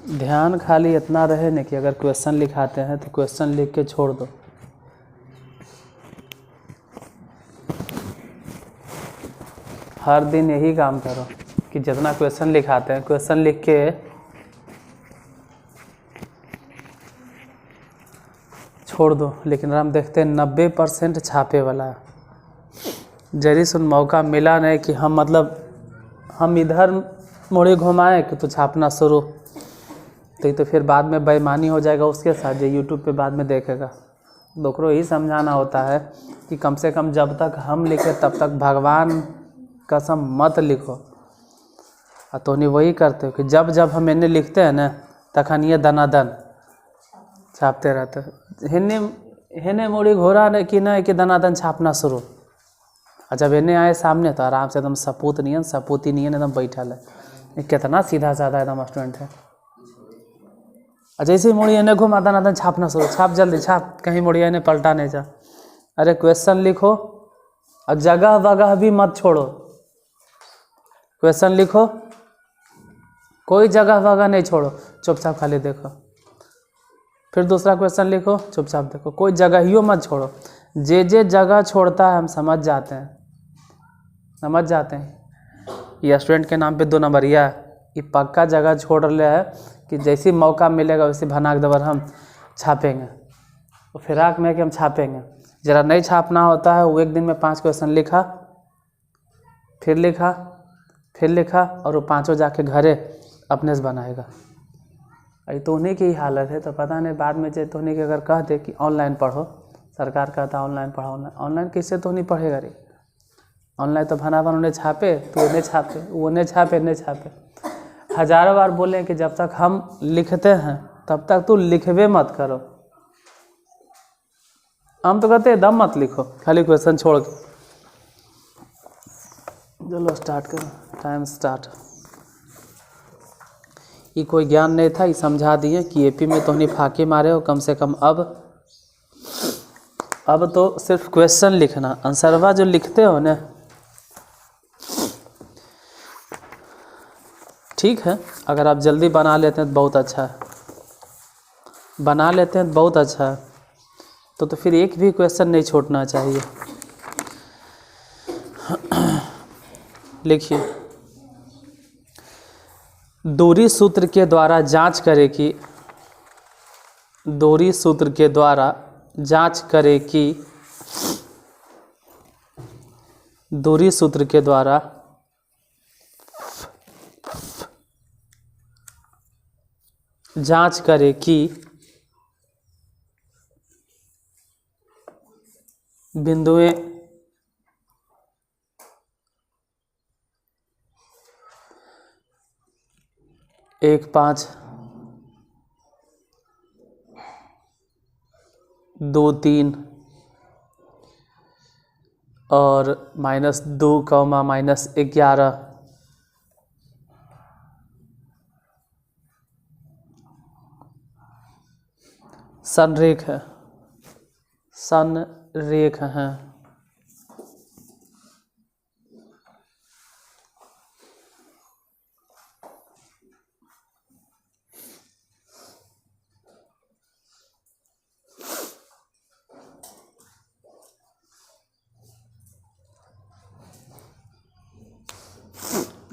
ध्यान खाली इतना रहे न कि अगर क्वेश्चन लिखाते हैं तो क्वेश्चन लिख के छोड़ दो। हर दिन यही काम करो कि जितना क्वेश्चन लिखाते हैं क्वेश्चन लिख के छोड़ दो। लेकिन हम देखते हैं 90% छापे वाला है। जरी सुन मौका मिला नहीं कि हम इधर मुड़ी घुमाएं कि तो छापना शुरू, तो फिर बाद में बेईमानी हो जाएगा उसके साथ जो यूट्यूब पे बाद में देखेगा। दोकरो यही समझाना होता है कि कम से कम जब तक हम लिखे तब तक भगवान कसम मत लिखो। तो नहीं वही करते हो कि जब जब हम इन्हें लिखते हैं ना तखन ये दनादन छापते रहते हैं। हिन्ने मुड़ी घोरा ने कि नहीं कि दनादन छापना शुरू। और जब इन्हें आए सामने तो आराम से एकदम सपूती नियन एकदम बैठल है। कितना सीधा साधा एकदम स्टूडेंट है। और जैसे ही मुड़ी इन्हें घुमा दनादन छापना शुरू। छाप जल्दी छाप, कहीं मुड़ी इन्हें पलटा नहीं जा। अरे क्वेश्चन लिखो और जगह वगह भी मत छोड़ो। क्वेश्चन लिखो, कोई जगह वगह नहीं छोड़ो, चुपचाप खाली देखो। फिर दूसरा क्वेश्चन लिखो, चुपचाप देखो, कोई जगह ही मत छोड़ो। जे जगह छोड़ता है हम समझ जाते हैं। ये स्टूडेंट के नाम पे 2 नंबरिया ये पक्का जगह छोड़ रहे है कि जैसे मौका मिलेगा वैसे भनाक दबर हम छापेंगे। तो फिराक में कि हम छापेंगे। जरा नहीं छापना होता है वो एक दिन में 5 क्वेश्चन लिखा, फिर लिखा और वो 5 जाके घरे अपने से बनाएगा। अरे तो उन्हीं की हालत है। तो पता नहीं बाद में तो उन्हीं के अगर कह दे कि ऑनलाइन पढ़ो, सरकार कहता ऑनलाइन पढ़ो, ऑनलाइन किससे तो नहीं पढ़ेगा रे। ऑनलाइन तो भनावन उन्हें छापे तो उन्हें छापे, वो उन्हें छापे नहीं छापे। हजारों बार बोलें कि जब तक हम लिखते हैं तब तक तू लिखवे मत करो। हम तो कहते हैं दम मत लिखो, खाली क्वेश्चन छोड़ के। चलो स्टार्ट करो, टाइम स्टार्ट। ये कोई ज्ञान नहीं था, ये समझा दिए कि एपी में तो नहीं फाके मारे हो। कम से कम अब तो सिर्फ क्वेश्चन लिखना, आंसरवा जो लिखते हो ना ठीक है। अगर आप जल्दी बना लेते हैं तो बहुत अच्छा है, तो फिर एक भी क्वेश्चन नहीं छोड़ना चाहिए। लिखिए, दूरी सूत्र के द्वारा जांच करें कि बिंदुएं एक 5 2 3 और -2, -11 संरेख हैं।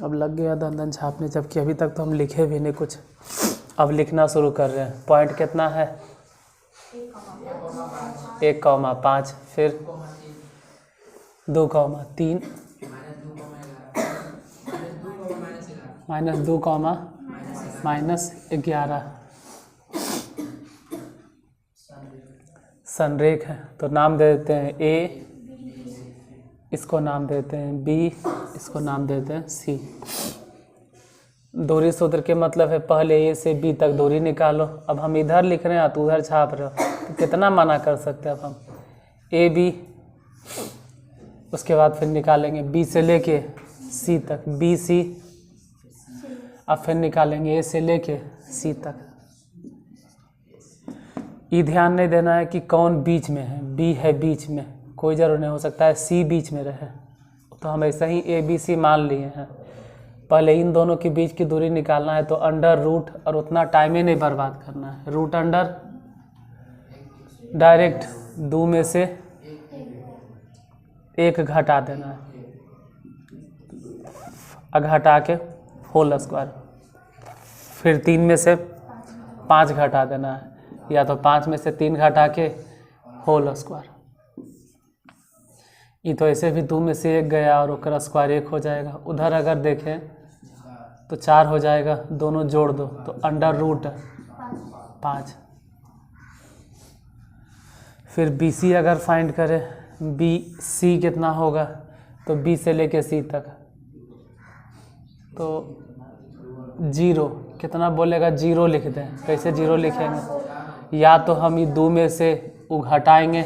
अब लग गया दंदन छापने, जबकि अभी तक तो हम लिखे भी नहीं कुछ। अब लिखना शुरू कर रहे हैं। पॉइंट कितना है? 1,5, फिर 2,3 -2, -11 संरेख है। तो नाम दे देते हैं ए, इसको नाम देते हैं बी, इसको नाम देते हैं सी। दूरी सूत्र के मतलब है पहले ए से बी तक दूरी निकालो। अब हम इधर लिख रहे हैं तो उधर छाप रहे हो। तो कितना माना कर सकते हैं अब हम, ए बी, उसके बाद फिर निकालेंगे बी से लेके सी तक, बी सी, अब फिर निकालेंगे ए से लेके सी तक। ये ध्यान नहीं देना है कि कौन बीच में है, बी है बीच में, कोई ज़रूर नहीं, हो सकता है सी बीच में रहे, तो हम ऐसा ही ए बी सी मान लिए हैं। पहले इन दोनों के बीच की दूरी निकालना है, तो अंडर रूट, और उतना टाइम ही नहीं बर्बाद करना है, रूट अंडर डायरेक्ट 2 में से 1 घटा देना है, घटा के होल स्क्वायर, फिर 3 में से 5 घटा देना है, या तो 5 में से 3 घटा के होल स्क्वायर। ये तो ऐसे भी 2 में से 1 गया और ओकर स्क्वायर 1 हो जाएगा। उधर अगर देखें तो 4 हो जाएगा, दोनों जोड़ दो तो अंडर रूट 5। फिर बी सी अगर फाइंड करें, बी सी कितना होगा, तो बी से लेके सी तक, तो 0 कितना बोलेगा, 0 लिख दें। कैसे 0 लिखेंगे, या तो हम ये 2 में से वो घटाएंगे,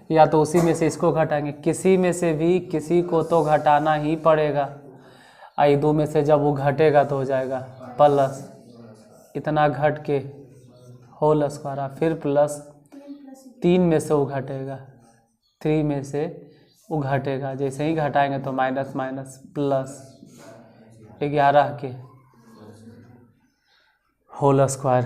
या तो उसी में से इसको घटाएंगे, किसी में से भी किसी को तो घटाना ही पड़ेगा। आई 2 में से जब वो घटेगा तो हो जाएगा प्लस इतना घट के होल स्क्वायर, फिर प्लस 3 में से वो घटेगा, 3 में से वो घटेगा, जैसे ही घटाएंगे तो माइनस माइनस प्लस 11 के होल स्क्वायर।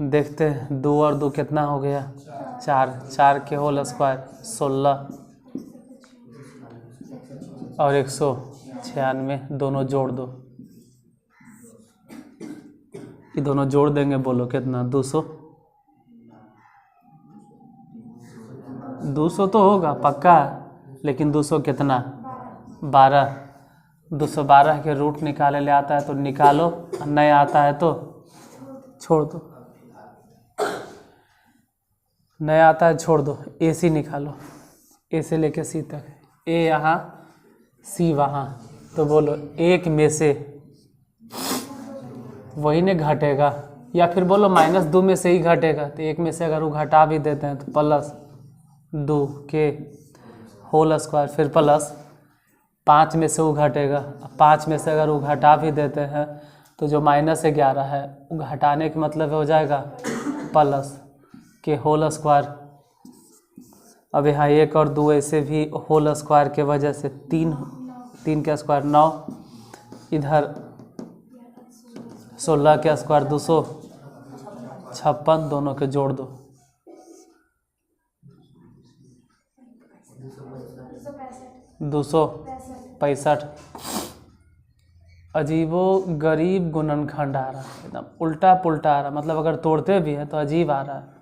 देखते हैं 2 और 2 कितना हो गया, 4, 4 के होल स्क्वायर 16 और 196, दोनों जोड़ दो, ये दोनों जोड़ देंगे, बोलो कितना, 200। 200 तो होगा पक्का, लेकिन 200 कितना, 12। 212 के रूट निकाले ले आता है तो निकालो, नहीं आता है तो छोड़ दो, नहीं आता है छोड़ दो। ए सी निकालो, ए से लेके सी तक, ए यहाँ सी वहाँ, तो बोलो 1 में से वही ने घटेगा, या फिर बोलो -2 में से ही घटेगा, तो 1 में से अगर वो घटा भी देते हैं तो प्लस 2 के होल स्क्वायर, फिर प्लस 5 में से वो घटेगा, 5 में से अगर वो घटा भी देते हैं तो जो -11 है वो घटाने का मतलब हो जाएगा प्लस के होल स्क्वायर। अब यहाँ 1 और 2 ऐसे भी होल स्क्वायर के वजह से 3 के स्क्वायर 9, इधर 16 के स्क्वायर 256, दोनों के जोड़ दो, 265। अजीबो गरीब गुणनखंड आ रहा है, एकदम उल्टा पुल्टा आ रहा है, मतलब अगर तोड़ते भी हैं तो अजीब आ रहा है।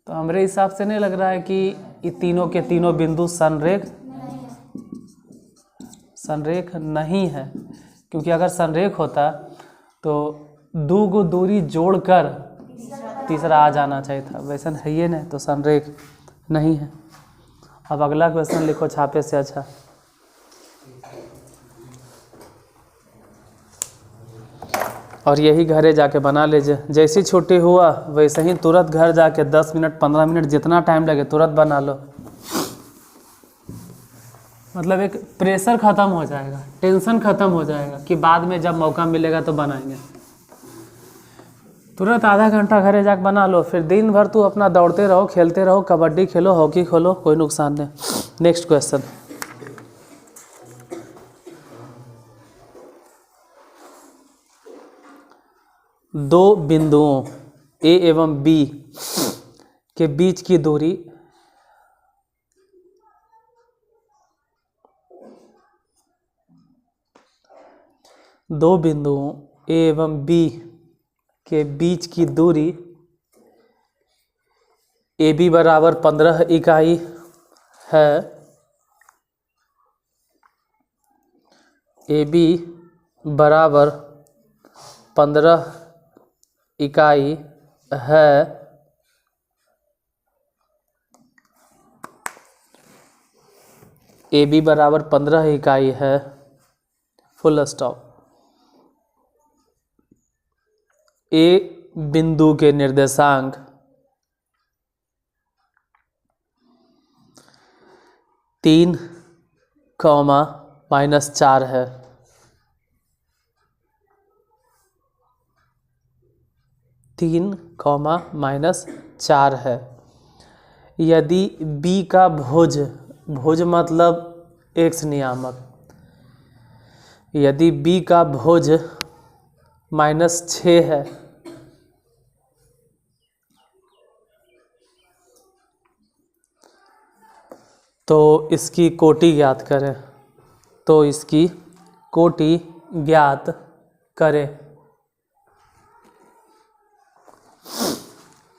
तो हमारे हिसाब से नहीं लग रहा है कि ये तीनों के तीनों बिंदु संरेख नहीं है, क्योंकि अगर संरेख होता तो 2 को दूरी जोड़कर तीसरा आ जाना चाहिए था, वैसा है ही नहीं, तो संरेख नहीं है। अब अगला क्वेश्चन लिखो छापे से अच्छा। और यही घरे जाके बना लीजिए, जैसी छुट्टी हुआ वैसे ही तुरंत घर जाके 10 मिनट 15 मिनट जितना टाइम लगे तुरंत बना लो, मतलब एक प्रेशर ख़त्म हो जाएगा, टेंशन ख़त्म हो जाएगा कि बाद में जब मौका मिलेगा तो बनाएंगे। तुरंत आधा घंटा घरे जाके बना लो, फिर दिन भर तू अपना दौड़ते रहो, खेलते रहो, कबड्डी खेलो, हॉकी खेलो, कोई नुकसान नहीं। नेक्स्ट क्वेश्चन, दो बिंदुओं ए एवं बी के बीच की दूरी ए एवं बी के बीच की दूरी ए बी बराबर 15 इकाई है, ए बी बराबर 15 इकाई है, ए बी बराबर 15 इकाई है, फुल स्टॉप। ए बिंदु के निर्देशांक 3, -4 है। -4 है। यदि b का भुज, भुज मतलब x नियामक, यदि b का भुज -6 है तो इसकी कोटि ज्ञात करें। तो इसकी कोटि ज्ञात करें।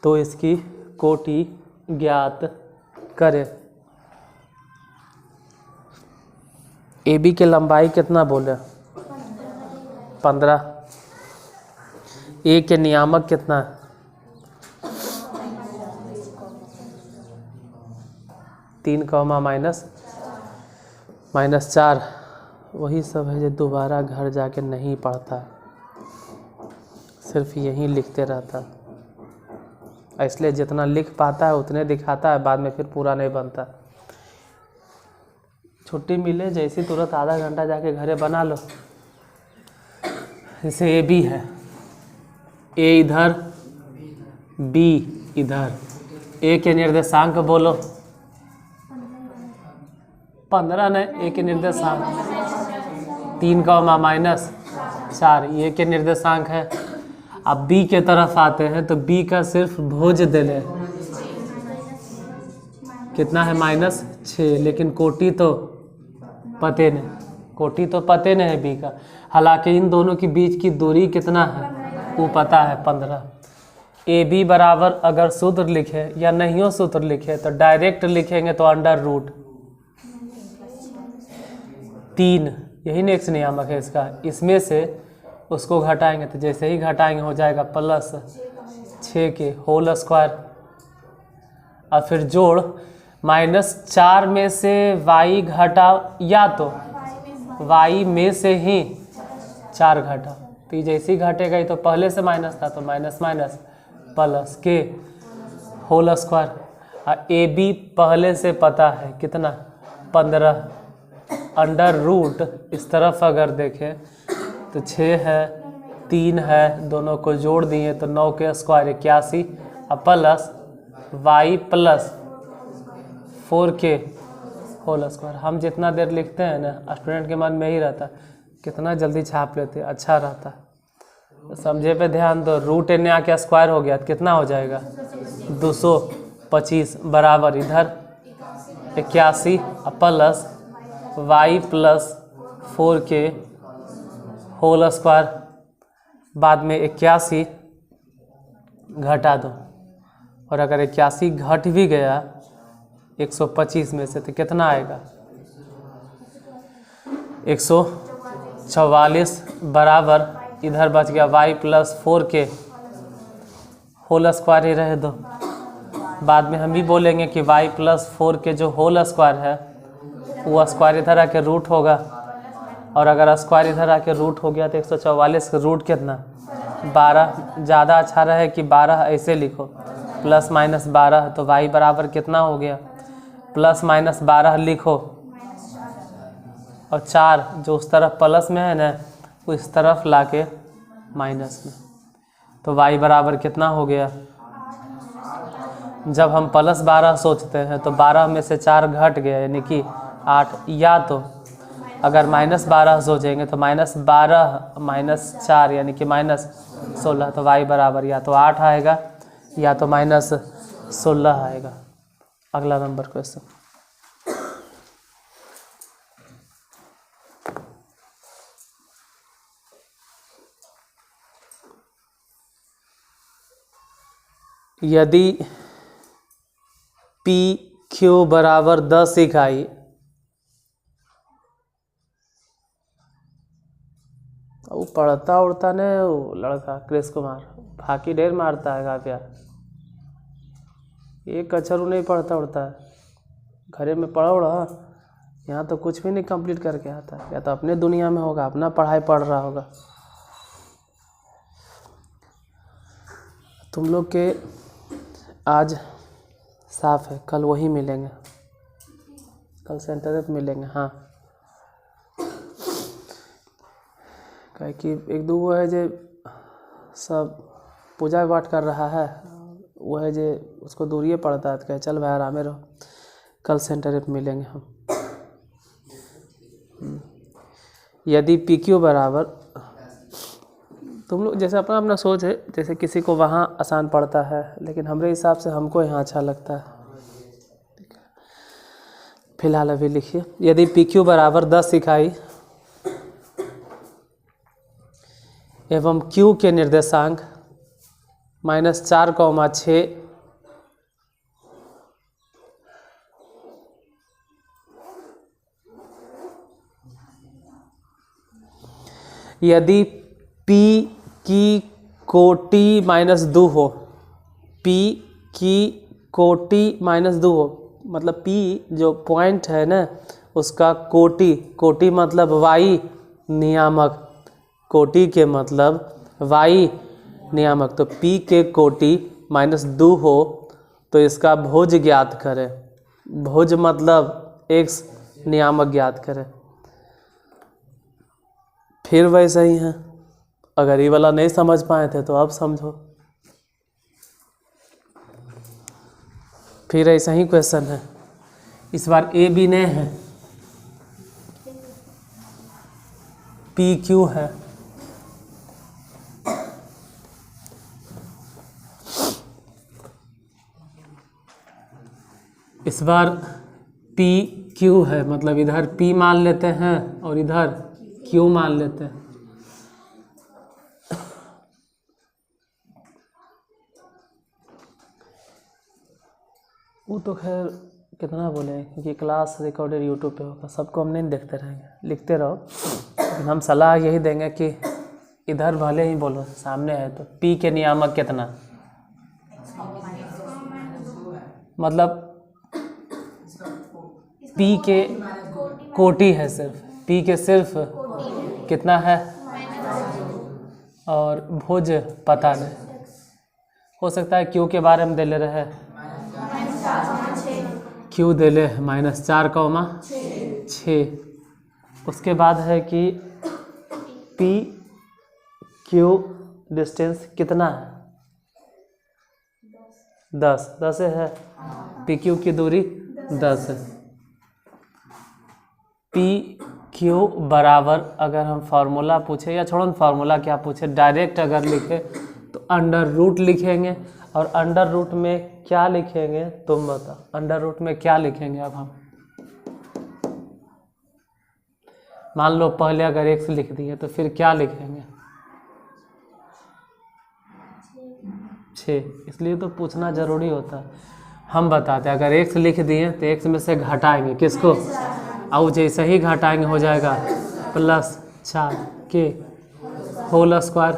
तो इसकी कोटि ज्ञात करें। ए बी की लंबाई कितना बोले? 15। ए के नियामक कितना है? 3, -4। वही सब है जो दोबारा घर जाके नहीं पढ़ता, सिर्फ यही लिखते रहता। इसलिए जितना लिख पाता है उतने दिखाता है, बाद में फिर पूरा नहीं बनता। छुट्टी मिले जैसे तुरंत आधा घंटा जाके घरे बना लो। जैसे ए बी है, ए इधर बी इधर, ए के निर्देशांक बोलो। 15 ने ए के निर्देशांक 3, -4 ये के निर्देशांक है। अब बी के तरफ आते हैं तो बी का सिर्फ भुज दे ले, कितना है? -6। लेकिन कोटि तो पते नहीं, कोटि तो पते नहीं है बी का। हालांकि इन दोनों के बीच की दूरी कितना है वो पता है, 15। ए बी बराबर अगर सूत्र लिखे या नहीं हो सूत्र लिखे तो डायरेक्ट लिखेंगे तो √3, यही नेक्स्ट नियामक है इसका। इसमें से उसको घटाएंगे तो जैसे ही घटाएंगे हो जाएगा +6 के होल स्क्वायर। और फिर जोड़ -4 में से y घटा, या तो y में से ही 4 घटा। तो ये जैसे ही घटेगा, ये तो पहले से माइनस था तो माइनस प्लस के होल स्क्वायर। और ए बी पहले से पता है कितना? 15 √। इस तरफ अगर देखें तो 6 है, 3 है, दोनों को जोड़ दिए तो 9 के स्क्वायर 81 और प्लस y प्लस 4 के होल स्क्वायर। हम जितना देर लिखते हैं ना, स्टूडेंट के मन में ही रहता, कितना जल्दी छाप लेते, अच्छा रहता। तो समझे पे ध्यान दो। √n आके स्क्वायर हो गया तो कितना हो जाएगा? 225 बराबर इधर 81 प्लस y प्लस 4 के होल स्क्वायर, बाद में 81 घटा दो। और अगर 81 घट भी गया 125 में से तो कितना आएगा? 144 बराबर इधर बच गया y प्लस 4 के होल स्क्वायर ही रहे दो। बाद में हम भी बोलेंगे कि y प्लस 4 के जो होल स्क्वायर है वो स्क्वायर इधर आके रूट होगा। और अगर स्क्वायर इधर आके रूट हो गया तो 144 का रूट कितना? 12। ज़्यादा अच्छा रहे कि 12 ऐसे लिखो, +-12। तो y बराबर कितना हो गया? +-12 लिखो, और 4 जो उस तरफ प्लस में है ना वो इस तरफ लाके माइनस में। तो y बराबर कितना हो गया? जब हम +12 सोचते हैं तो 12 में से 4 घट गया यानी कि 8। या तो अगर -12 सोचेंगे तो -12 -4 यानी कि -16। तो y बराबर या तो 8 आएगा या तो -16 आएगा। अगला नंबर क्वेश्चन। यदि PQ बराबर 10 इकाई, वो पढ़ता उड़ता नहीं वो लड़का कृष कुमार, फाकी ढेर मारता है काफिया, एक अक्षर वो नहीं पढ़ता उड़ता है। घरे में पढ़ा उड़ा, यहाँ तो कुछ भी नहीं कंप्लीट करके आता, या तो अपने दुनिया में होगा, अपना पढ़ाई पढ़ रहा होगा। तुम लोग के आज साफ है, कल वही मिलेंगे। कल सेंटर पे मिलेंगे। हाँ, कहे कि एक दो वो है जो सब पूजा पाठ कर रहा है, वो है जो उसको दूरिये पड़ता है, तो कहे चल भाई आराम रहो, कल सेंटर पे मिलेंगे हम। यदि पी क्यू बराबर, तुम लोग जैसे अपना अपना सोच है, जैसे किसी को वहाँ आसान पड़ता है, लेकिन हमारे हिसाब से हमको यहाँ अच्छा लगता है। फिलहाल अभी लिखिए, यदि पी क्यू बराबर 10 इकाई एवं क्यू के निर्देशांक -4,6 यदि P की कोटि -2 हो, P की कोटि -2 हो, मतलब P जो पॉइंट है ना उसका कोटि, कोटि मतलब y नियामक, कोटि के मतलब y नियामक, तो P के कोटि -2 हो तो इसका भुज ज्ञात करें। भुज मतलब x नियामक ज्ञात करें। फिर वैसा ही है, अगर ये वाला नहीं समझ पाए थे तो अब समझो। फिर ऐसा ही क्वेश्चन है, इस बार ए बी नहीं है, पी क्यू है। इस बार पी क्यू है, मतलब इधर पी मान लेते हैं और इधर क्यू मान लेते हैं। वो तो खैर कितना बोले, क्योंकि क्लास रिकॉर्डेड यूट्यूब पे होगा, सबको हम नहीं देखते रहेंगे, लिखते रहो। लेकिन हम सलाह यही देंगे कि इधर भले ही बोलो, सामने है तो पी के नियामक कितना, मतलब पी के कोटि है, सिर्फ पी के सिर्फ कितना है, और भुज पता नहीं। हो सकता है क्यू के बारे में दे ले रहे, क्यू दे ले -4,6। उसके बाद है कि पी क्यू डिस्टेंस कितना है, 10 है, पी क्यू की दूरी 10 है। पी क्यू बराबर, अगर हम फार्मूला पूछे, या छोड़ो फार्मूला क्या पूछे, डायरेक्ट अगर लिखे तो अंडर रूट लिखेंगे, और अंडर रूट में क्या लिखेंगे तुम बताओ, अंडर रूट में क्या लिखेंगे। अब हम मान लो पहले अगर x लिख दिए तो फिर क्या लिखेंगे, 6, इसलिए तो पूछना जरूरी होता है। हम बताते हैं, अगर x लिख दिए तो x में से घटाएंगे किसको, और जैसे ही घटाएंगे हो जाएगा +4 के होल स्क्वायर,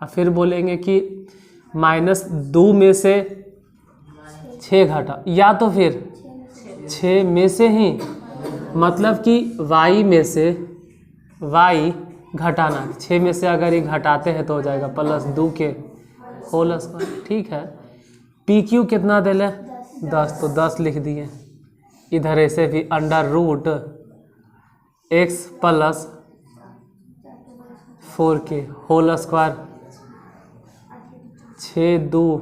और फिर बोलेंगे कि -2 में से 6 घटा, या तो फिर 6 में से ही, मतलब कि y में से y घटाना, 6 में से अगर ये घटाते हैं तो हो जाएगा +2 के होल स्क्वायर। ठीक है, पी क्यू कितना दे ले, 10, तो 10 लिख दिए। इधर ऐसे भी अंडर रूट x + 4 के होल स्क्वायर, 6 2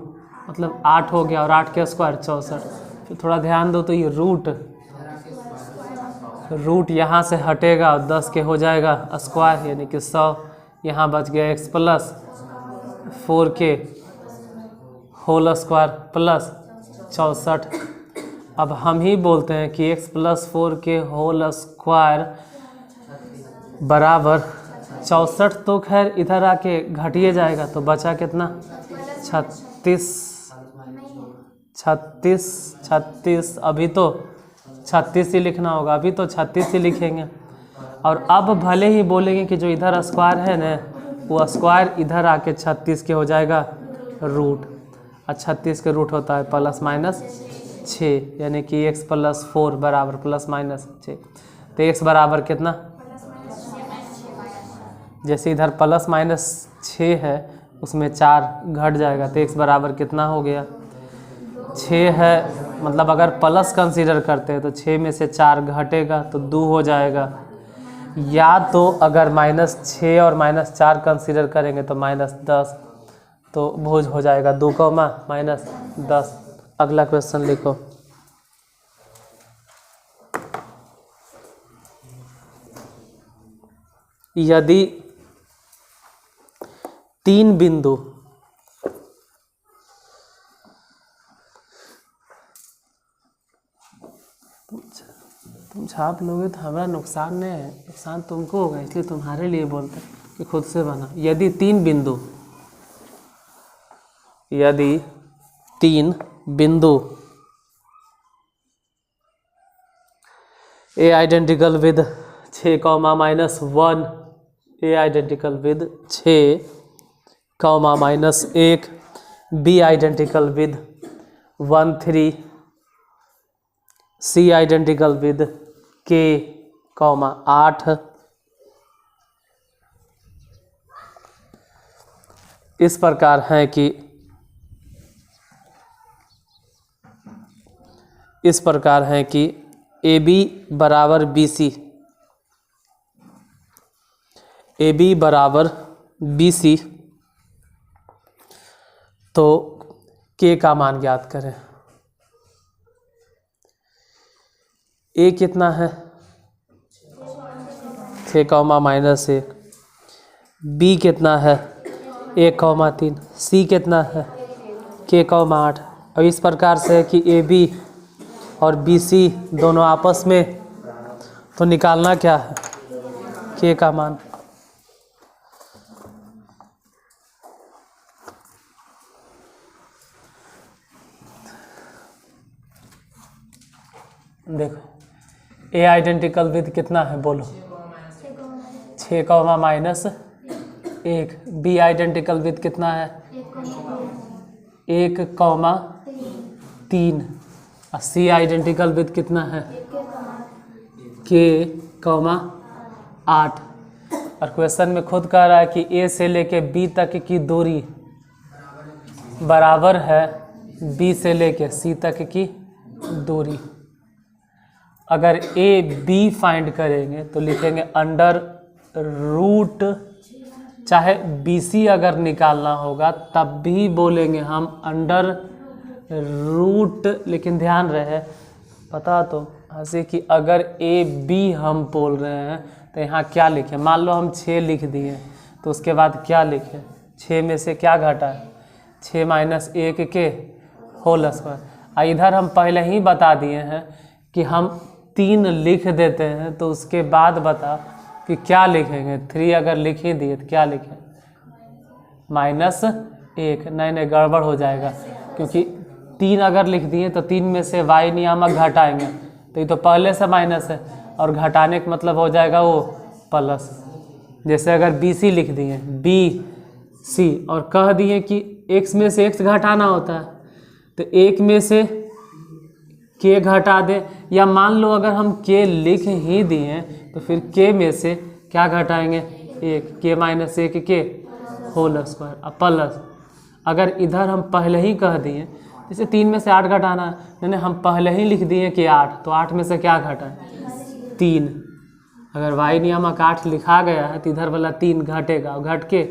मतलब 8 हो गया, और 8 के स्क्वायर 64। फिर थोड़ा ध्यान दो तो ये रूट यहाँ से हटेगा और 10 के हो जाएगा स्क्वायर, यानी कि 100। यहाँ बच गया x + 4 के होल स्क्वायर +64। अब हम ही बोलते हैं कि x + 4 के होल स्क्वायर बराबर 64, तो खैर इधर आके घटिए जाएगा, तो बचा कितना, 36। अभी तो 36 ही लिखना होगा, अभी तो 36 ही लिखेंगे। और अब भले ही बोलेंगे कि जो इधर स्क्वायर है ना, वो स्क्वायर इधर आके 36 के हो जाएगा रूट, और 36 के रूट होता है +-6, यानी कि x + 4 बराबर +-6। तो x बराबर कितना, जैसे इधर +-6 है उसमें 4 घट जाएगा, तो x बराबर कितना हो गया, 6 है मतलब अगर प्लस कंसीडर करते हैं तो 6 में से 4 घटेगा तो 2 हो जाएगा, या तो अगर -6 और -4 कंसीडर करेंगे तो -10, तो भुज हो जाएगा 2, -10। अगला क्वेश्चन लिखो। यदि 3 बिंदु तुम छाप लोगे तो हमारा नुकसान नहीं है, नुकसान तुमको होगा, इसलिए तुम्हारे लिए बोलते हैं कि खुद से बना। यदि 3 बिंदु A identical with 6, -1, A identical with 6, -1, B identical with 1, 3, C identical with k, 8, इस प्रकार है कि AB बराबर BC, तो k का मान ज्ञात करें। A कितना है? 6, -1। B कितना है? 1, 3। C कितना है? k, 8। और इस प्रकार से है कि AB और BC दोनों आपस में, तो निकालना क्या है? k का मान। देखो ए आइडेंटिकल विद कितना है बोलो? 6, -1। बी आइडेंटिकल विद कितना है? 1, 3। और सी आइडेंटिकल विद कितना है? k, 8। और क्वेश्चन में खुद कह रहा है कि ए से लेके बी तक की दूरी बराबर है बी से लेके सी तक की दूरी। अगर ए बी फाइंड करेंगे तो लिखेंगे अंडर रूट, चाहे बी सी अगर निकालना होगा तब भी बोलेंगे हम अंडर रूट। लेकिन ध्यान रहे, पता तो ऐसे कि अगर ए बी हम बोल रहे हैं तो यहाँ क्या लिखें? मान लो हम 6 लिख दिए तो उसके बाद क्या लिखें? 6 में से क्या घटा है? 6 - 1 के होल स्क्वायर। इधर हम पहले ही बता दिए हैं कि हम 3 लिख देते हैं, तो उसके बाद बता कि क्या लिखेंगे। 3 अगर लिख ही दिए तो क्या लिखें? -1। नहीं गड़बड़ हो जाएगा, क्योंकि 3 अगर लिख दिए तो 3 में से y नियामक घटाएंगे तो ये तो पहले से माइनस है, और घटाने का मतलब हो जाएगा वो प्लस। जैसे अगर BC लिख दिए BC और कह दिए कि x में से x घटाना होता है, तो 1 में से k घटा दे, या मान लो अगर हम k लिख ही दिए तो फिर k में से क्या घटाएंगे? 1, k - 1 के होल स्क्वायर प्लस। अगर इधर हम पहले ही कह दिए, जैसे 3 में से 8 घटाना है, नहीं हम पहले ही लिख दिए कि 8, तो 8 में से क्या घटाएं? 3। अगर y नियामक 8 लिखा गया है तो इधर वाला 3 घटेगा, और घट के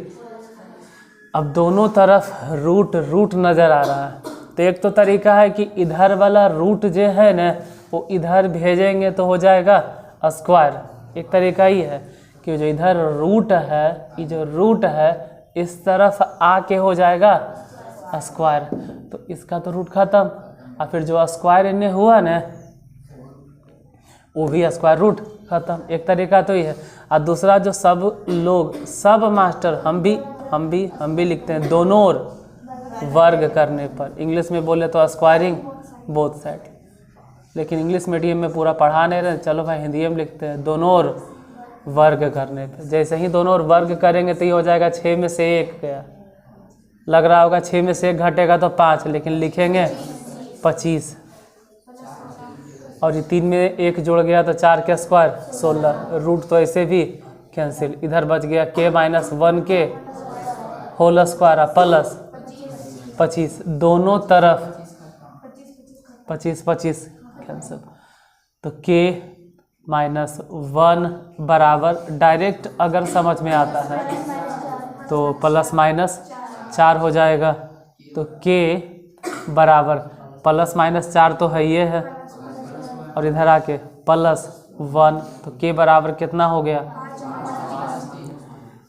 अब दोनों तरफ रूट नज़र आ रहा है। तो एक तो तरीका है कि इधर वाला रूट जो है ना वो इधर भेजेंगे तो हो जाएगा स्क्वायर। एक तरीका ही है कि जो इधर रूट है, ये जो रूट है इस तरफ आके हो जाएगा स्क्वायर, तो इसका तो रूट खत्म। और फिर जो स्क्वायर इन्हें हुआ ना वो भी स्क्वायर रूट खत्म। एक तरीका तो ये है। और दूसरा जो सब मास्टर हम भी लिखते हैं दोनों ओर वर्ग करने पर। इंग्लिश में बोले तो स्क्वायरिंग बोथ साइड, लेकिन इंग्लिश मीडियम में पूरा पढ़ा नहीं रहे, चलो भाई हिंदी में लिखते हैं दोनों ओर वर्ग करने पर। जैसे ही दोनों ओर वर्ग करेंगे तो ये हो जाएगा 6 में से 1 गया। लग रहा होगा 6 में से 1 घटेगा तो 5, लेकिन लिखेंगे 25। और ये 3 में 1 जुड़ गया तो 4 के स्क्वायर 16। रूट तो ऐसे भी कैंसिल। इधर बच गया k - 1 के होल स्क्वायर प्लस 25। दोनों तरफ 25 25 कैंसिल, तो k -1 बराबर, डायरेक्ट अगर समझ में आता है तो ±4 हो जाएगा। तो k बराबर ±4 तो है ये है, और इधर आके +1, तो k बराबर कितना हो गया,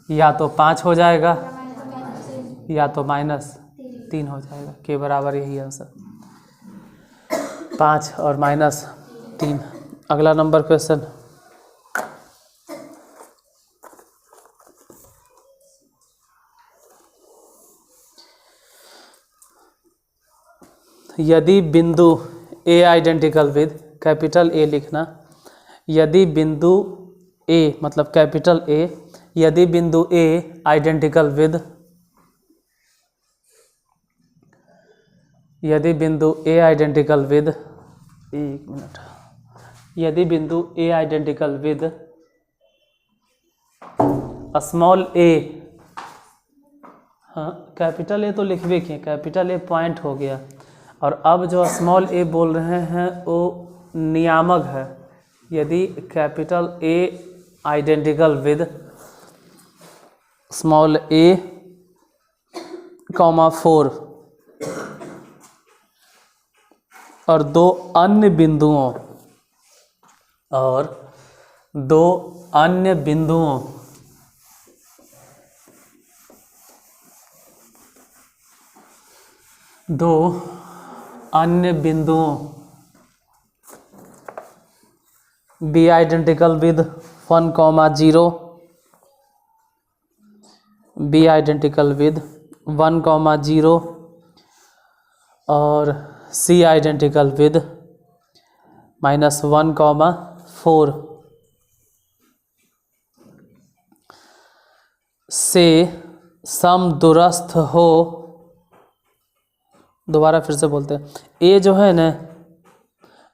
या तो 5 हो जाएगा या तो -3 हो जाएगा। k बराबर यही आंसर, 5 और -3। अगला नंबर क्वेश्चन, यदि बिंदु A identical with, capital A लिखना, यदि बिंदु A मतलब कैपिटल A, यदि बिंदु A आइडेंटिकल विद, यदि बिंदु A आइडेंटिकल विद, एक मिनट, यदि बिंदु A identical with small a, हाँ कैपिटल ए तो लिखबे किए, कैपिटल ए पॉइंट हो गया, और अब जो स्मॉल ए बोल रहे हैं वो नियामक है। यदि capital A identical with small a, 4 और दो अन्य बिंदुओं, दो अन्य बिंदुओं B identical with 1, 0, B identical with 1, 0 और C आइडेंटिकल विद -1, 4 से समदूरस्थ हो। दोबारा फिर से बोलते हैं, ए जो है ना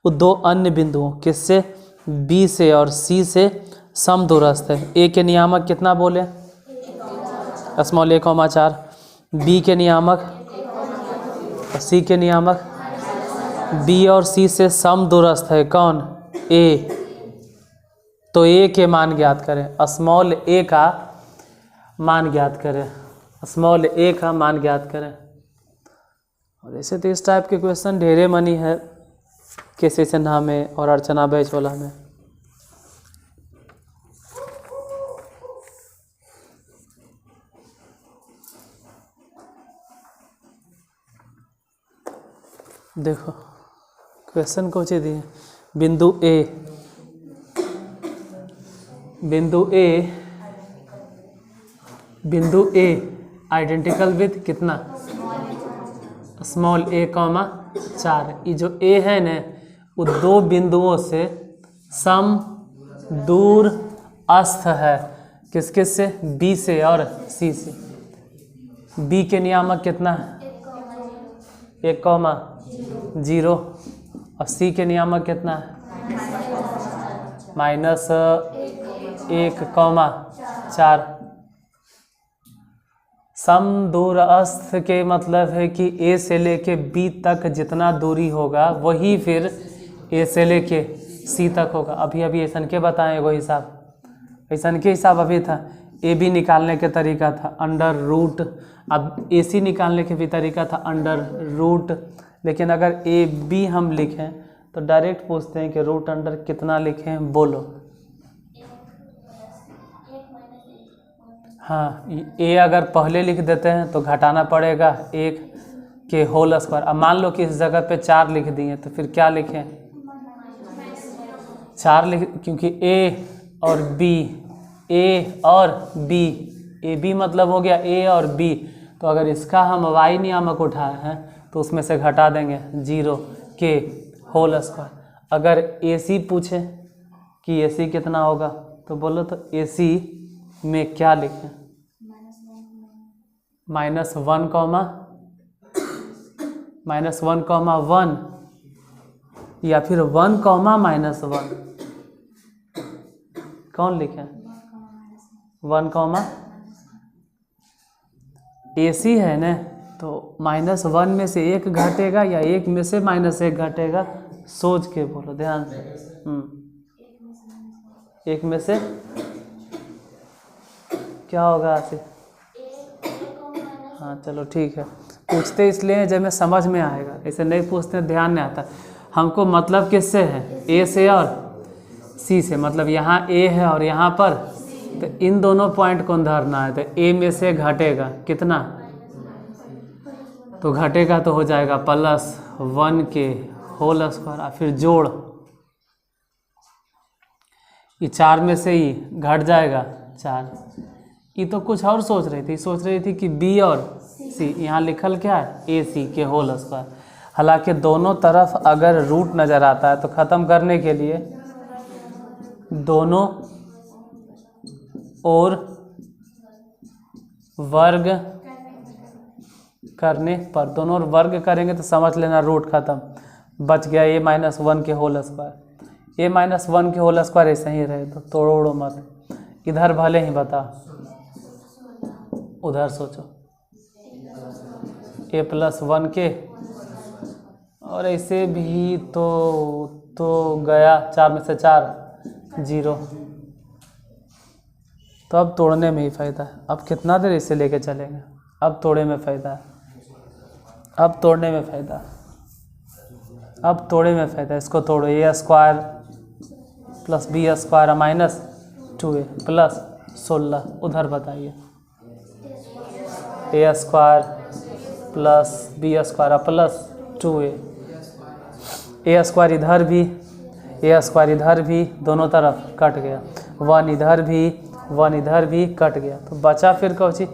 वो दो अन्य बिंदुओं किससे, बी से और सी से समदूरस्थ है। ए के नियामक कितना बोले, स्मॉल a, 4, बी के नियामक, सी के नियामक, बी और सी से समदूरस्थ है कौन, ए। तो ए के मान ज्ञात करें, स्मॉल ए का मान ज्ञात करें, स्मॉल ए का मान ज्ञात करें। और ऐसे तो इस टाइप के क्वेश्चन ढेरे मनी है केसी सिन्हा में और अर्चना बैचवाला में। देखो क्वेश्चन कौन सी दिए, बिंदु ए आइडेंटिकल विद कितना, स्मॉल a, 4। ये जो a है न वो दो बिंदुओं से सम दूर अस्थ है, किस किस से, b से और c से। b के नियामक कितना है, 1, 0 और c के नियामक कितना है, -1, 4। समदूरस्थ के मतलब है कि ए से लेके बी तक जितना दूरी होगा वही फिर ए से लेके सी तक होगा। अभी ऐसा के बताएं वो हिसाब, ऐसा के हिसाब अभी था। ए बी निकालने के तरीका था अंडर रूट, अब ए सी निकालने के भी तरीका था अंडर रूट। लेकिन अगर ए बी हम लिखें तो डायरेक्ट पूछते हैं कि रूट अंडर कितना लिखें, बोलो। हाँ, ए अगर पहले लिख देते हैं तो घटाना पड़ेगा 1 के होल स्क्वायर। अब मान लो कि इस जगह पे 4 लिख दिए तो फिर क्या लिखें, 4 लिख, क्योंकि ए और बी, ए और बी, ए बी मतलब हो गया ए और बी। तो अगर इसका हम y नियामक उठाए हैं तो उसमें से घटा देंगे 0 के होल स्क्वायर। अगर ए सी पूछे कि ए सी कितना होगा तो बोलो तो ए सी में क्या लिखें, -1, -1, या फिर 1, -1, कौन लिखें, 1, AC है ना तो -1 में से 1 घटेगा या 1 में से -1 घटेगा? सोच के बोलो, ध्यान से। 1 में से क्या होगा आसिफ? हाँ चलो ठीक है, पूछते इसलिए जब में समझ में आएगा, ऐसे नहीं पूछते ध्यान नहीं आता। हमको मतलब किससे है? ए से और सी से, मतलब यहाँ ए है और यहाँ पर, तो इन दोनों पॉइंट को धरना है। तो ए में से घटेगा कितना? तो घटेगा तो हो जाएगा +1 के होल स्क्वायर, और फिर जोड़ ये 4 में से ही घट जाएगा 4। ये तो कुछ और सोच रही थी कि बी और सी, यहाँ लिखल क्या है? ए सी के होल स्क्वायर। हालांकि दोनों तरफ अगर रूट नज़र आता है तो ख़त्म करने के लिए दोनों और वर्ग करने पर, दोनों और वर्ग करेंगे तो समझ लेना रूट ख़त्म, बच गया a-1 के होल स्क्वायर। a-1 के होल स्क्वायर ऐसे ही रहे तो तोड़ो मत, इधर भले ही बता, उधर सोचो। a+1 के, और ऐसे भी तो गया 4 में से 4 0। तो अब तोड़ने में ही फ़ायदा है। अब कितना देर इसे लेके चलेंगे? अब तोड़े में फ़ायदा है, अब तोड़ने में फ़ायदा, अब तोड़े में फ़ायदा। इसको तोड़ो, a² + b² -2a + 16, उधर बताइए। a² + b² + 2a, a² इधर भी, a² इधर भी, दोनों तरफ कट गया, 1 इधर भी, 1 इधर भी कट गया, तो बचा फिर कौची?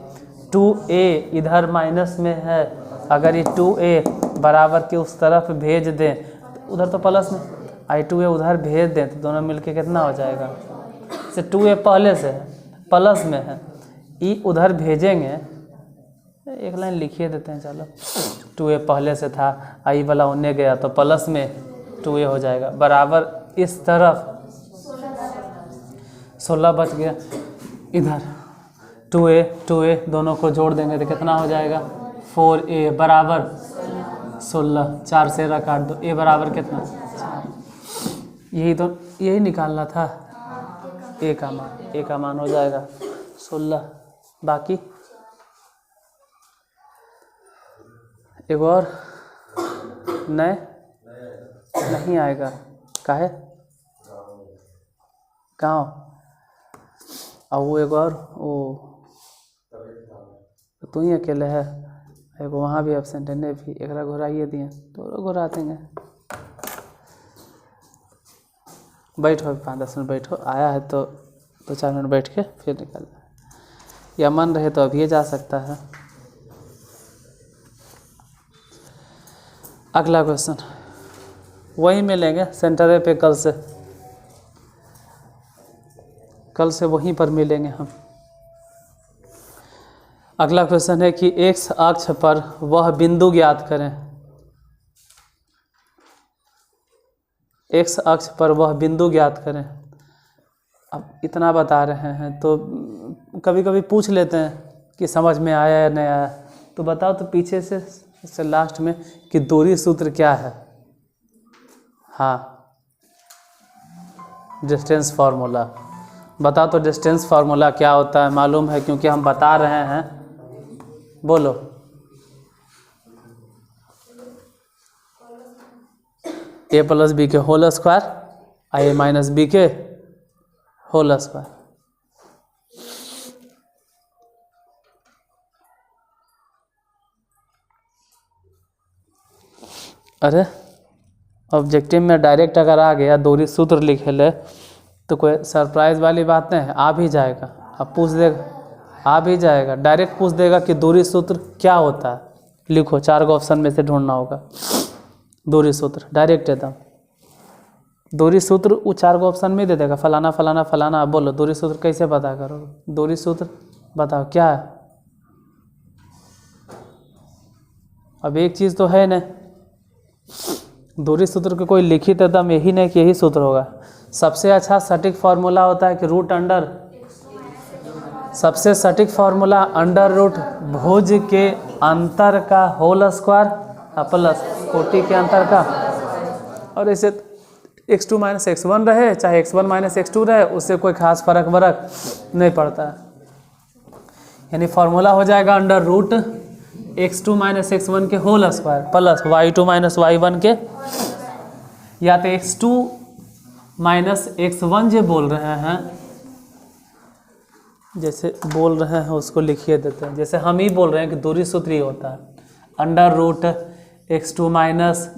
2a इधर माइनस में है, अगर ये 2a बराबर के उस तरफ भेज दें, तो उधर तो प्लस में, i2a उधर भेज दें तो दोनों मिलके कितना हो जाएगा? से 2a पहले से है, प्लस में है, ई उधर भेजेंगे, एक लाइन लिखिए देते हैं चलो। 2a पहले से था, आई वाला उन्ने गया तो प्लस में 2a हो जाएगा, बराबर इस तरफ 16 बच गया, इधर 2a दोनों को जोड़ देंगे तो कितना हो जाएगा? 4a बराबर 16, 4 से काट दो, a बराबर कितना? 4। यही निकालना था, a का मान हो जाएगा 16। बाकी एक और नहीं आएगा, काहे? गाँव और वो एक और वो तू ही अकेले है, एक वहाँ भी एब्सेंट है, ने भी एक घुराइए दिए तो घुरा देंगे। बैठो 5-10 मिनट बैठो, आया है तो 2-4 मिनट बैठ के फिर निकल, या मन रहे तो अभी जा सकता है। अगला क्वेश्चन वही मिलेंगे सेंटर पे, कल से वहीं पर मिलेंगे हम। अगला क्वेश्चन है कि x अक्ष पर वह बिंदु ज्ञात करें। x अक्ष पर वह बिंदु ज्ञात करें। अब इतना बता रहे हैं तो कभी कभी पूछ लेते हैं कि समझ में आया या नहीं आया, तो बताओ तो पीछे से लास्ट में कि दूरी सूत्र क्या है? हाँ, डिस्टेंस फार्मूला बता, तो डिस्टेंस फार्मूला क्या होता है मालूम है, क्योंकि हम बता रहे हैं, बोलो। a + b के होल स्क्वायर, a - b के होल स्क्वायर। अरे ऑब्जेक्टिव में डायरेक्ट अगर आ गया दूरी सूत्र लिखे ले तो कोई सरप्राइज वाली बात नहीं है, आ भी जाएगा। अब पूछ देगा, आ भी जाएगा, डायरेक्ट पूछ देगा कि दूरी सूत्र क्या होता है, लिखो 4 गो ऑप्शन में से ढूंढना होगा दूरी सूत्र, डायरेक्ट एकदम दूरी सूत्र वो 4 गो ऑप्शन में दे देगा, फलाना फलाना फलाना। अब बोलो दूरी सूत्र कैसे पता करोगे? दूरी सूत्र बताओ क्या है? अब एक चीज़ तो है ना, दूरी सूत्र के कोई लिखित एकदम यही नहीं कि यही सूत्र होगा। सबसे अच्छा सटीक फार्मूला होता है कि सबसे सटीक फार्मूला अंडर रूट भुज के अंतर का होल स्क्वायर प्लस कोटि के अंतर का, और ऐसे x2 माइनस x1 रहे चाहे x1 माइनस x2 रहे, उससे कोई खास फर्क वरक नहीं पड़ता है। यानी फॉर्मूला हो जाएगा under root x2 minus x1 के whole square plus y2 minus y1 के, या तो x2 माइनस x1 जो बोल रहे हैं, जैसे बोल रहे हैं उसको लिखिए देते हैं। जैसे हम ही बोल रहे हैं कि दूरी सूत्र ही होता है under root x2 minus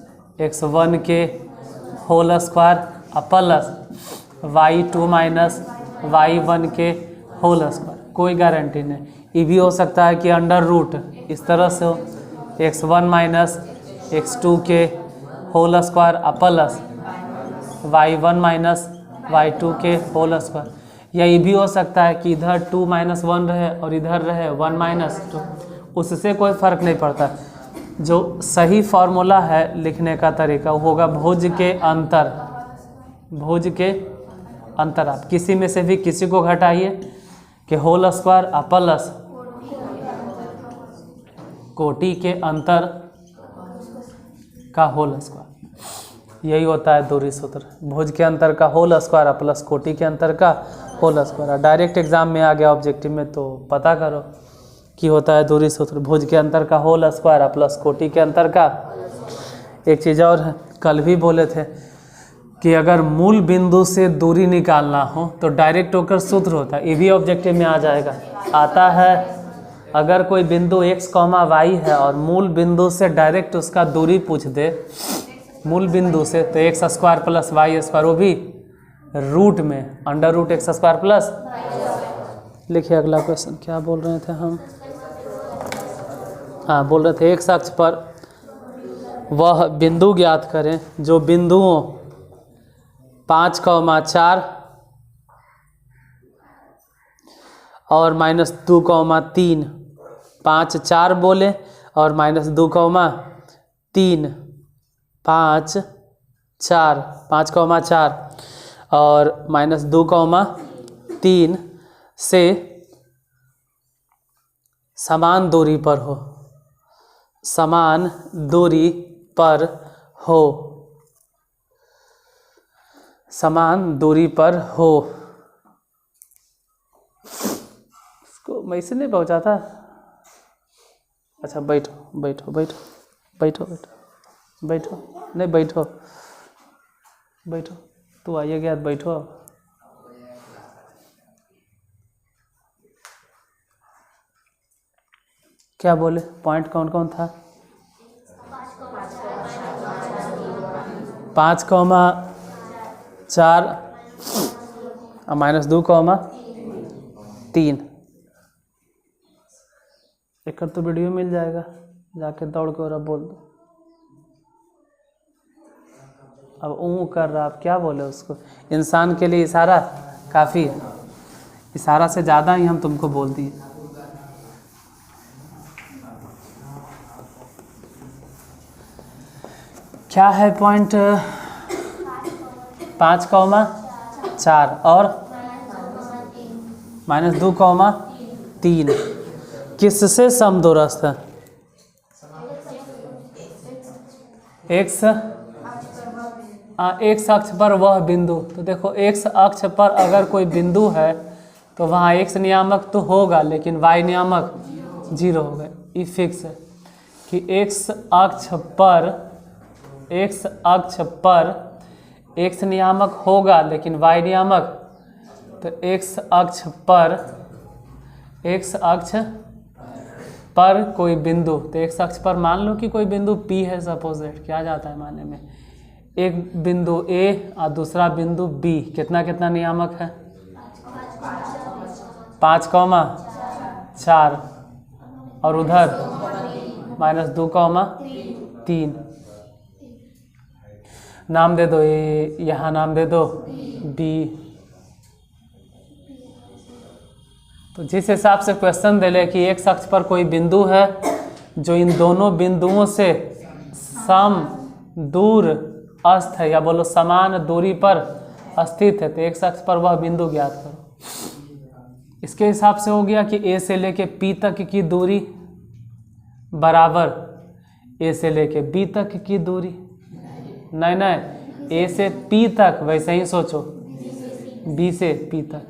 x1 के whole square plus y2 minus y1 के होल स्क्वायर। कोई गारंटी नहीं, ये भी हो सकता है कि अंडर रूट इस तरह से हो x1 माइनस x2 के whole square plus y1 minus y2 के होल स्क्वायर, या ये भी हो सकता है कि इधर 2 माइनस 1 रहे और इधर रहे 1 माइनस 2, उससे कोई फ़र्क नहीं पड़ता। जो सही फार्मूला है लिखने का तरीका वो होगा भुज के अंतर, भुज के अंतर। आप किसी में से भी किसी को घटाइए कि होल स्क्वायर प्लस कोटि के अंतर का होल स्क्वायर, यही होता है दूरी सूत्र। भुज के अंतर का होल स्क्वायर प्लस कोटि के अंतर का होल स्क्वायर। डायरेक्ट एग्जाम में आ गया ऑब्जेक्टिव में तो पता करो कि होता है दूरी सूत्र भुज के अंतर का होल स्क्वायर प्लस कोटि के अंतर का। एक चीज़ और है, कल भी बोले थे कि अगर मूल बिंदु से दूरी निकालना हो तो डायरेक्ट होकर सूत्र होता है, ये भी ऑब्जेक्टिव में आ जाएगा। आता है अगर कोई बिंदु x, y है और मूल बिंदु से डायरेक्ट उसका दूरी पूछ दे मूल बिंदु से, तो x square plus y square, वो भी रूट में under root x square plus. लिखिए अगला क्वेश्चन, क्या बोल रहे थे हम? हाँ, बोल रहे थे एक्स अक्ष पर वह बिंदु ज्ञात करें जो बिंदुओं 5, 4 और -2, 3, 5, 4 बोले और -2, 3, 5, 4, 5, 4 और -2, 3 से समान दूरी पर हो, समान दूरी पर हो, समान दूरी पर हो। इसको मैं इसे नहीं पहुंचा था। अच्छा बैठो बैठो बैठो बैठो बैठो बैठो, नहीं बैठो बैठो, तू आइए गया बैठो। क्या बोले, पॉइंट कौन कौन था? 5, 4 और -2, 3। एक तो वीडियो मिल जाएगा, जाके दौड़ के और अब बोल दो। अब कर रहा, आप क्या बोले उसको? इंसान के लिए इशारा काफ़ी है, इशारा से ज़्यादा ही हम तुमको बोल दिए। क्या है पॉइंट? 5, 4 और -2, 3 किससे समदूरस्थ है? एक्स अक्ष पर वह बिंदु। तो देखो एक्स अक्ष पर अगर कोई बिंदु है तो वहाँ एक्स नियामक तो होगा लेकिन वाई नियामक 0 होगा। ये फिक्स है कि एक्स अक्ष पर एक्स नियामक होगा लेकिन वाई नियामक। तो एक्स अक्ष पर कोई बिंदु, तो एक्स अक्ष पर मान लो कि कोई बिंदु P है, सपोज दैट। क्या जाता है मानने में? एक बिंदु A और दूसरा बिंदु B, कितना कितना नियामक है? 5, 4 और उधर -2, 3। नाम दे दो, ये यहाँ नाम दे दो B। तो जिस हिसाब से क्वेश्चन दे ले कि एक अक्ष पर कोई बिंदु है जो इन दोनों बिंदुओं से सम दूर अस्थ है, या बोलो समान दूरी पर स्थित है, तो एक अक्ष पर वह बिंदु ज्ञात करो। इसके हिसाब से हो गया कि A से लेके P तक की दूरी बराबर ए से लेके बी तक की दूरी, नहीं नहीं ए से पी तक, वैसे ही सोचो बी से पी तक।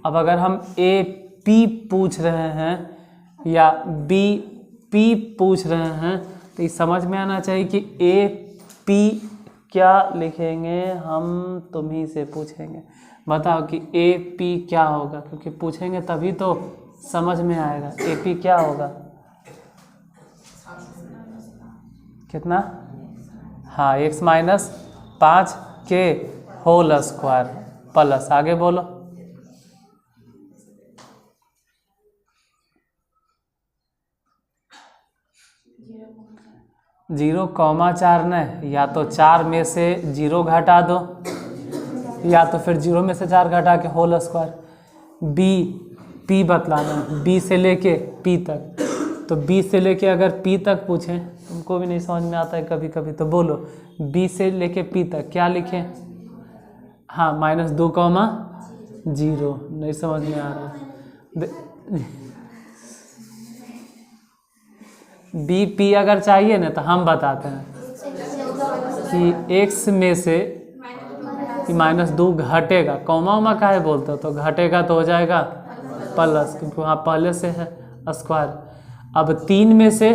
अब अगर हम ए पी पूछ रहे हैं या बी पी पूछ रहे हैं तो ये समझ में आना चाहिए कि ए पी क्या लिखेंगे, हम तुम्ही से पूछेंगे। बताओ कि ए पी क्या होगा, क्योंकि पूछेंगे तभी तो समझ में आएगा। ए पी क्या होगा, कितना? हाँ, x माइनस 5 के होल स्क्वायर प्लस, आगे बोलो। जीरो कॉमा 4 नहीं, या तो 4 में से 0 घटा दो या तो फिर 0 में से 4 घटा के होल स्क्वायर। बी पी बतलाना, बी से लेके पी तक, तो बी से लेके अगर पी तक पूछें, तुमको भी नहीं समझ में आता है कभी कभी, तो बोलो बी से लेके पी तक क्या लिखें? हाँ, -2 कॉमा 0, नहीं समझ में आ रहा। बी पी अगर चाहिए ना तो हम बताते हैं कि x में से -2 घटेगा, कॉमा उमा काहे बोलते हो, तो घटेगा तो हो जाएगा प्लस, क्योंकि वहाँ पहले से है स्क्वायर। अब 3 में से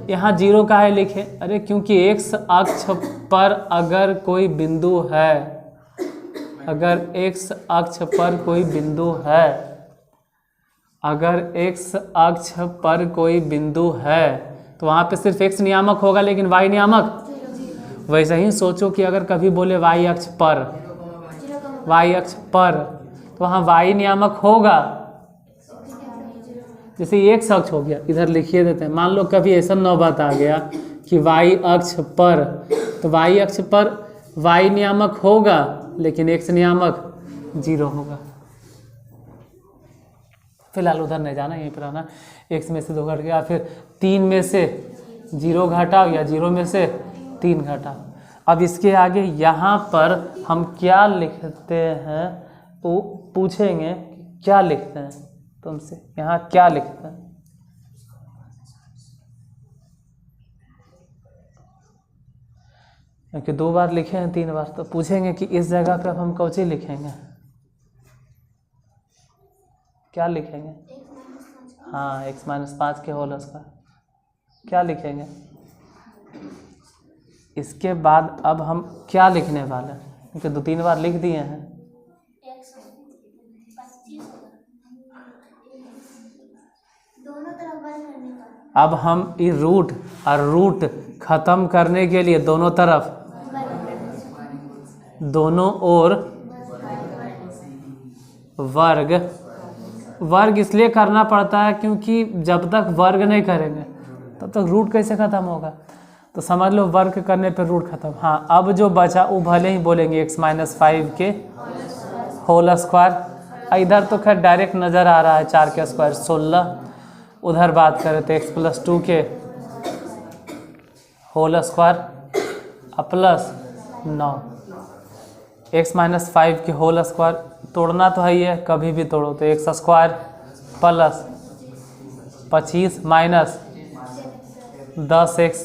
यहाँ 0 काहे लिखे? अरे क्योंकि x अक्ष पर अगर कोई बिंदु है, अगर x अक्ष पर कोई बिंदु है, अगर x अक्ष पर कोई बिंदु है तो वहाँ पे सिर्फ x नियामक होगा, लेकिन y नियामक। वैसे ही सोचो कि अगर कभी बोले y अक्ष पर, y अक्ष पर, तो वहाँ y नियामक होगा। जैसे x अक्ष हो गया, इधर लिखिए देते हैं। मान लो कभी ऐसा नौबत आ गया कि y अक्ष पर, तो y अक्ष पर y नियामक होगा, लेकिन x नियामक 0 होगा। फिलहाल उधर नहीं जाना, यहीं पर आना। x में से 2 घट गया, फिर 3 में से 0 घटाओ या 0 में से 3 घटाओ। अब इसके आगे यहाँ पर हम क्या लिखते हैं, वो पूछेंगे क्या लिखते हैं तुमसे, यहाँ क्या लिखते हैं? क्योंकि 2 बार लिखे हैं, 3 बार, तो पूछेंगे कि इस जगह पे अब हम कौन सी लिखेंगे, क्या लिखेंगे? हाँ, x-5 के होल स्क्वायर क्या लिखेंगे? इसके बाद अब हम क्या लिखने वाले हैं, क्योंकि 2-3 बार लिख दिए हैं। अब हम ये रूट और रूट खत्म करने के लिए दोनों तरफ, दोनों ओर वर्ग, वर्ग इसलिए करना पड़ता है क्योंकि जब तक वर्ग नहीं करेंगे तब तक रूट कैसे खत्म होगा, तो समझ लो वर्ग करने पर रूट खत्म। हाँ, अब जो बचा वो भले ही बोलेंगे x-5 के होल स्क्वायर। इधर तो खैर डायरेक्ट नज़र आ रहा है 4 के स्क्वायर 16, उधर बात करें तो x+2 के होल स्क्वायर प्लस 9, x-5 के होल स्क्वायर तोड़ना तो है ही है, कभी भी तोड़ो, तो x square plus 25 minus 10x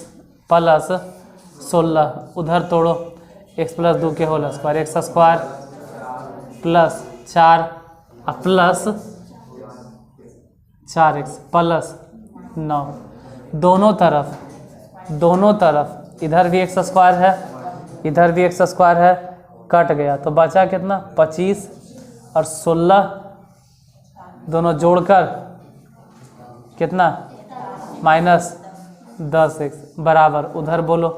plus 16, उधर तोड़ो x+2 के whole square, x square plus 4 plus 4x plus 9, दोनों तरफ इधर भी x स्क्वायर है, इधर भी x स्क्वायर है, कट गया तो बचा कितना? 25 और 16 दोनों जोड़कर कितना? -10x बराबर, उधर बोलो,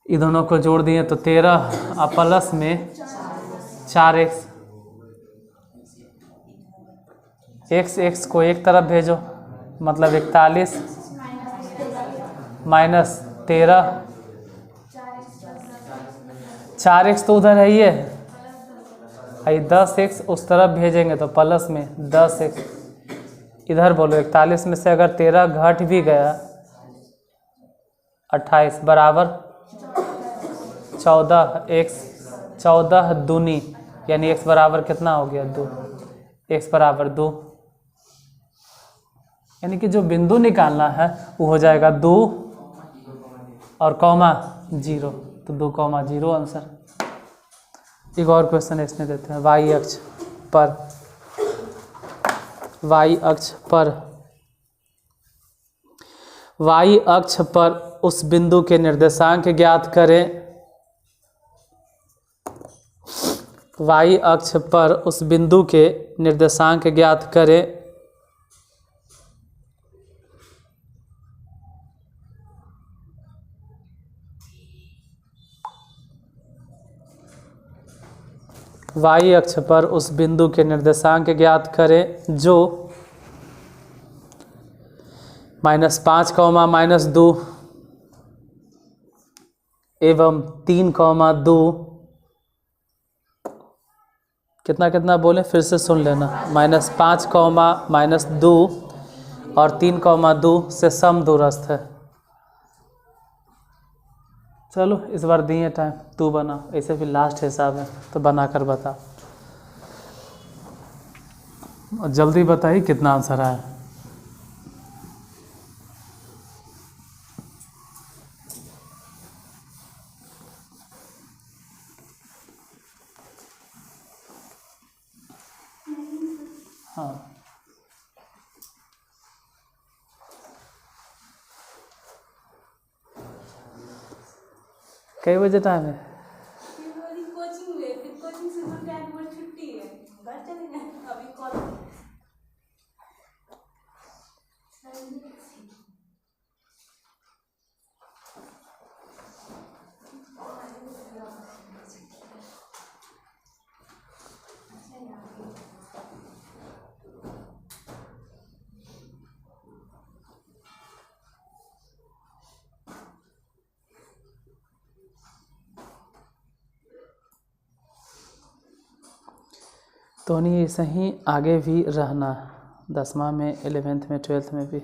इन दोनों को जोड़ दिए तो 13 और प्लस में 4x, x को एक तरफ भेजो, मतलब 41 माइनस 13, 4x तो उधर है ही है, 10x उस तरफ भेजेंगे तो प्लस में 10x, इधर बोलो 41 में से अगर 13 घट भी गया 28 बराबर 14x, 14 दूनी यानी x बराबर कितना हो गया? 2, x बराबर 2। यानी कि जो बिंदु निकालना है वो हो जाएगा 2 और कॉमा 0, तो 2, 0 आंसर। एक और क्वेश्चन इसमें देते हैं, y अक्ष पर उस बिंदु के निर्देशांक ज्ञात करें। y अक्ष पर उस बिंदु के निर्देशांक ज्ञात करें। y अक्ष पर उस बिंदु के निर्देशांक ज्ञात करें जो -5, -2 एवं 3, 2 कितना बोले फिर से सुन लेना, -5, -2 और 3, 2 से सम दूरस्थ है। चलो इस बार दिए टाइम, तू बना, ऐसे भी लास्ट हिसाब है तो बना कर बता, और जल्दी बताइए कितना आंसर आया। हाँ कई बजे टाइम है? कोचिंग में, फिर कोचिंग से घर पे आके बोले छुट्टी है, घर चले गए, अभी कॉल। तो नहीं ऐसे ही आगे भी रहना, 10वां में, 11th में, 12th में भी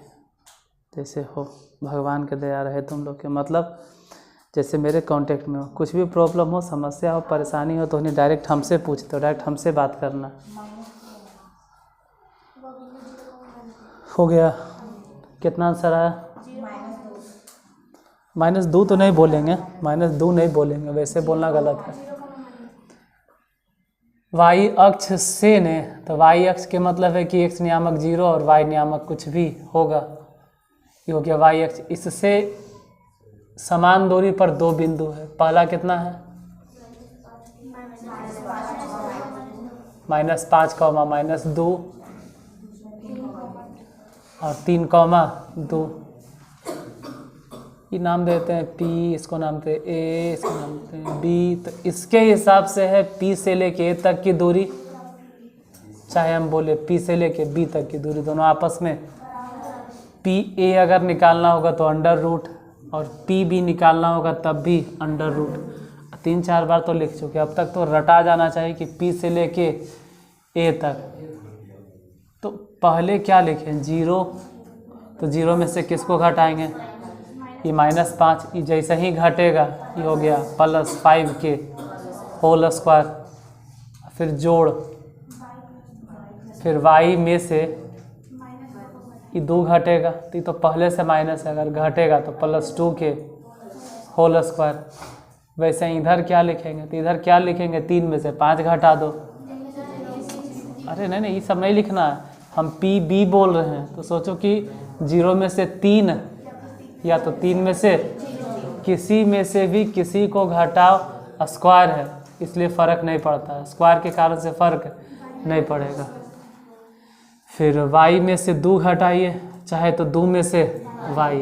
जैसे हो, भगवान के दया रहे तुम लोग के। मतलब जैसे मेरे कांटेक्ट में हो, कुछ भी प्रॉब्लम हो, समस्या हो, परेशानी हो तो नहीं डायरेक्ट हमसे पूछते हो, डायरेक्ट हमसे बात करना। हो गया, कितना आंसर आया? -2 तो नहीं बोलेंगे, -2 नहीं बोलेंगे, वैसे बोलना गलत है। y अक्ष से ने, तो y अक्ष के मतलब है कि x नियामक 0 और y नियामक कुछ भी होगा, ये हो गया y अक्ष। इससे समान दूरी पर 2 बिंदु है, पहला कितना है? -5, -2 और 3, 2, ये नाम देते हैं P, इसको नाम देते हैं A, इसको नाम देते हैं B। तो इसके हिसाब से है P से लेके A तक की दूरी, चाहे हम बोले P से लेके B तक की दूरी, दोनों आपस में PA अगर निकालना होगा तो √, और PB निकालना होगा तब भी √। 3-4 बार तो लिख चुके, अब तक तो रटा जाना चाहिए कि P से लेके A तक। तो पहले क्या लिखें? 0, तो 0 में से किसको घटाएंगे? ये -5, ये जैसे ही घटेगा ये हो गया +5 के होल स्क्वायर, फिर जोड़, फिर y में से ये 2 घटेगा, तो ये तो पहले से माइनस है, अगर घटेगा तो +2 के होल स्क्वायर। वैसे इधर क्या लिखेंगे? तो इधर क्या लिखेंगे? 3 में से 5 घटा दो। अरे नहीं, ये सब नहीं लिखना है, हम PB बोल रहे हैं, तो सोचो कि 0 में से 3 या तो 3 में से किसी में से भी किसी को घटाओ, स्क्वायर है इसलिए फ़र्क नहीं पड़ता है, स्क्वायर के कारण से फ़र्क नहीं पड़ेगा। फिर y में से 2 घटाइए, चाहे तो 2 में से y,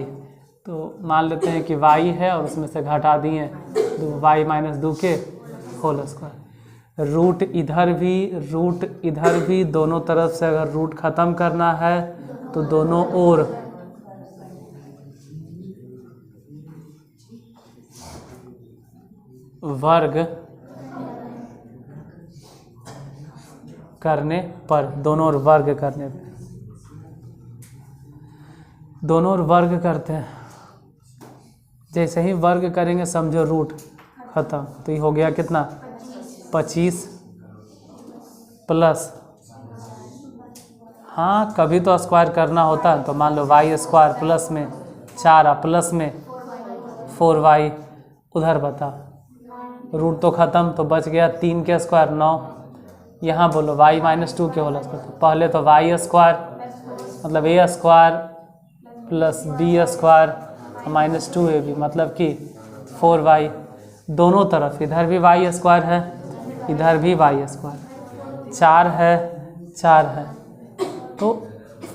तो मान लेते हैं कि y है और उसमें से घटा दिए 2y -2 के होल स्क्वायर। रूट इधर भी दोनों तरफ से अगर रूट ख़त्म करना है तो दोनों ओर वर्ग करने पर, दोनों ओर वर्ग करने पर, दोनों ओर वर्ग करते हैं, जैसे ही वर्ग करेंगे समझो रूट खत्म, तो ये हो गया कितना? 25 प्लस हाँ कभी तो स्क्वायर करना होता है, तो मान लो वाई स्क्वायर प्लस में 4 प्लस में 4y, उधर बता रूट तो ख़त्म, तो बच गया 3 के स्क्वायर 9। यहाँ बोलो y माइनस 2 के होल स्क्वायर, तो पहले तो वाई स्क्वायर मतलब a square plus b square minus 2ab मतलब कि 4y, दोनों तरफ इधर भी y स्क्वायर है इधर भी y स्क्वायर, 4 है 4 है, तो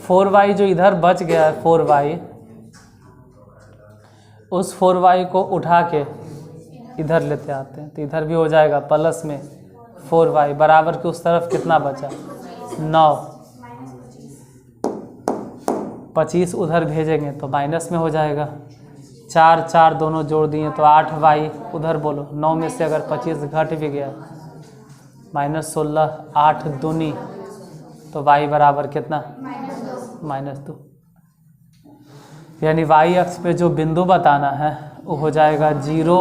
4y जो इधर बच गया है 4y, उस 4y को उठा के इधर लेते आते हैं, तो इधर भी हो जाएगा प्लस में 4y बराबर के उस तरफ कितना बचा 9, 25 उधर भेजेंगे तो माइनस में हो जाएगा, 4 4 दोनों जोड़ दिए तो 8y, उधर बोलो 9 में से अगर 25 घट भी गया माइनस 16, 8 दूनी तो y बराबर कितना -2, यानी y अक्ष पे जो बिंदु बताना है वो हो जाएगा 0,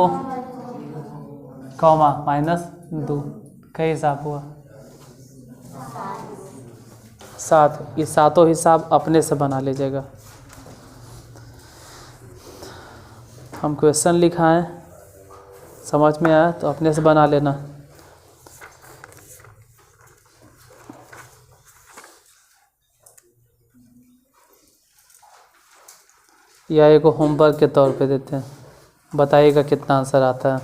-2। कई हिसाब हुआ 7, ये सातों हिसाब अपने से बना लीजिएगा। हम क्वेश्चन लिखा है, समझ में आया तो अपने से बना लेना। या एक होमवर्क के तौर पे देते हैं, बताइएगा कितना आंसर आता है।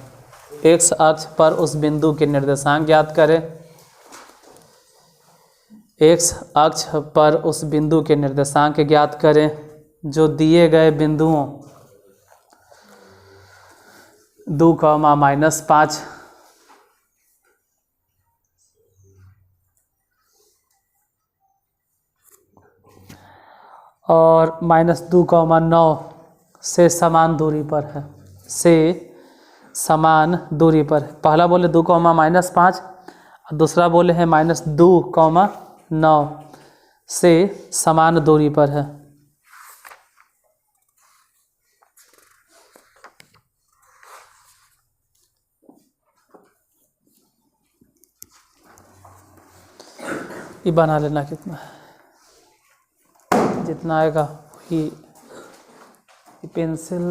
एक्स अक्ष पर उस बिंदु के निर्देशांक ज्ञात करें। एक्स अक्ष पर उस बिंदु के निर्देशांक ज्ञात करें जो दिए गए बिंदुओं 2, -5 और -2, 9 से समान दूरी पर है, से समान दूरी पर। पहला बोले 2, -5 और दूसरा बोले हैं -2, 9 से समान दूरी पर है। ये बना लेना कितना जितना आएगा वही पेंसिल